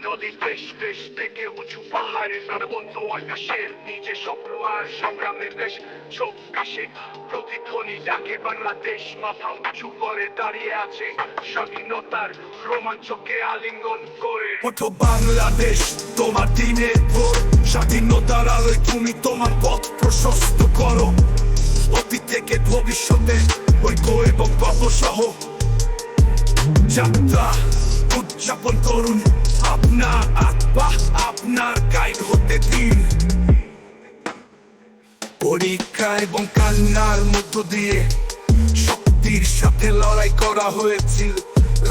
নদী দেশ দেশ থেকে উঁচু পাহাড়ের প্রাণবন্ত আকাশের নিচে স্বপ্ন আর সংগ্রামের দেশ 24-এ প্রতিধ্বনি ডাকে বাংলাদেশ মাথা উঁচু করে দাঁড়িয়ে আছে স্বাধীনতার রোমাঞ্চকে আলিঙ্গন করে। ওঠো বাংলাদেশ, তোমার দিনের ভোর, স্বাধীনতার আলোয় তুমি তোমার পথ প্রশস্ত করো। অতীত থেকে ভবিষ্যতে ঐক্য এবং গর্ব সহ যাত্রা উদযাপন করুন। আপনার আত্মা আপনার গাইড হতে দিন। পরীক্ষা এবং কান্নার মধ্য দিয়ে শক্তির সাথে লড়াই করা হয়েছিল।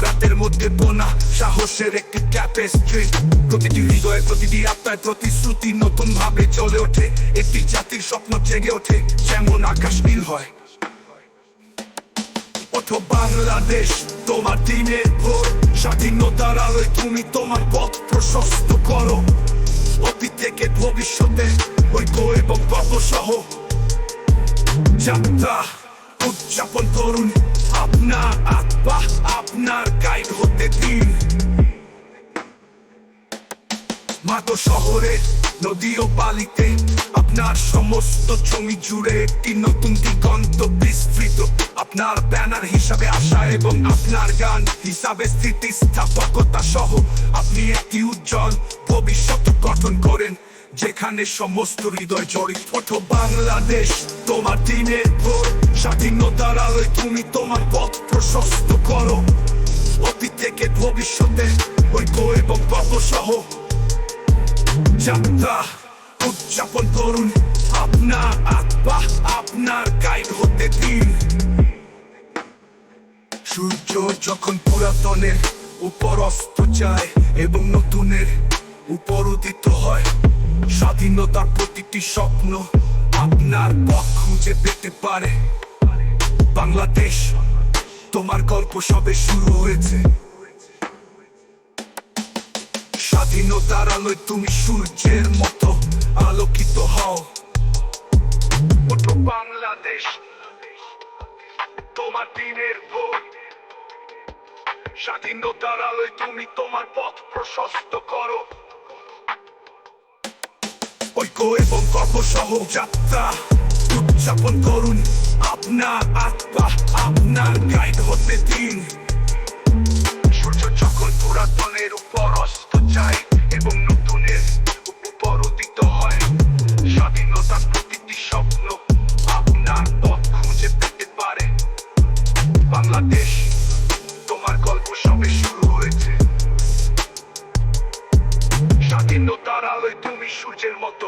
রাতের মধ্যে বোনা সাহসের একটি ট্যাপেস্ট্রি, প্রতিটি হৃদয়ে প্রতিটি আত্মায় প্রতিশ্রুতি নতুন ভাবে চলে ওঠে। একটি জাতির স্বপ্ন জেগে ওঠে যেমন আকাশ নীল হয়। ওঠো বাংলাদেশ, তোমার দিনের ভোর, স্বাধীনতার আলোয় তুমি তোমার পথ প্রশস্ত করো। অতীত থেকে ভবিষ্যতে ঐক্য এবং গর্ব সহ যাত্রা উদযাপন করুন। আপনার আত্মা আপনার গাইড হতে দিন। মাতো শহরে নদী ও বালিতে আপনার সমস্ত জমি জুড়ে একটি নতুন দিগন্ত বিস্তৃত। আপনার ব্যানার হিসাবে আশা এবং আপনার গান হিসাবে স্থিতিস্থাপকতা সহ আপনি একটি উজ্জ্বল ভবিষ্যৎ গঠন করেন যেখানে সমস্ত হৃদয় জড়িত। ওঠো বাংলাদেশ, তোমার দিনের ভোর, স্বাধীনতার আলোয় তুমি তোমার পথ প্রশস্ত করো। অতীত থেকে ভবিষ্যতে ঐক্য এবং গর্ব সহ যাত্রা উদযাপন করুন। আপনার আত্মা আপনার গাইড হতে দিন। সূর্য যখন পুরাতনের উপর অস্ত যায় এবং নতুনের উপর উদিত হয়, স্বাধীনতার প্রতিটি স্বপ্ন আপনার পথ খুঁজে পেতে পারে। বাংলাদেশ, তোমার গল্প সবে শুরু হয়েছে। স্বাধীনতার আলোয় তুমি সূর্যের মতো আলোকিত হও। ওঠো বাংলাদেশ, তোমার দিনের ভোর, স্বাধীনতার আলোয় তুমি তোমার পথ প্রশস্ত করো। ঐক্য এবং গর্ব সহ যাত্রা উদযাপন করুন। আপনার আত্মা আপনার গাইড হতে দিন। সূর্য যখন পুরাতনের উপর অস্ত যায় এবং নতুনের উপর উদিত হয়, স্বাধীনতার প্রতিটি স্বপ্ন আপনার পথ খুঁজে পেতে পারে। বাংলাদেশ, তোমার গল্প সবে শুরু হয়েছে। স্বাধীনতার আলোয় তুমি সূর্যের মতো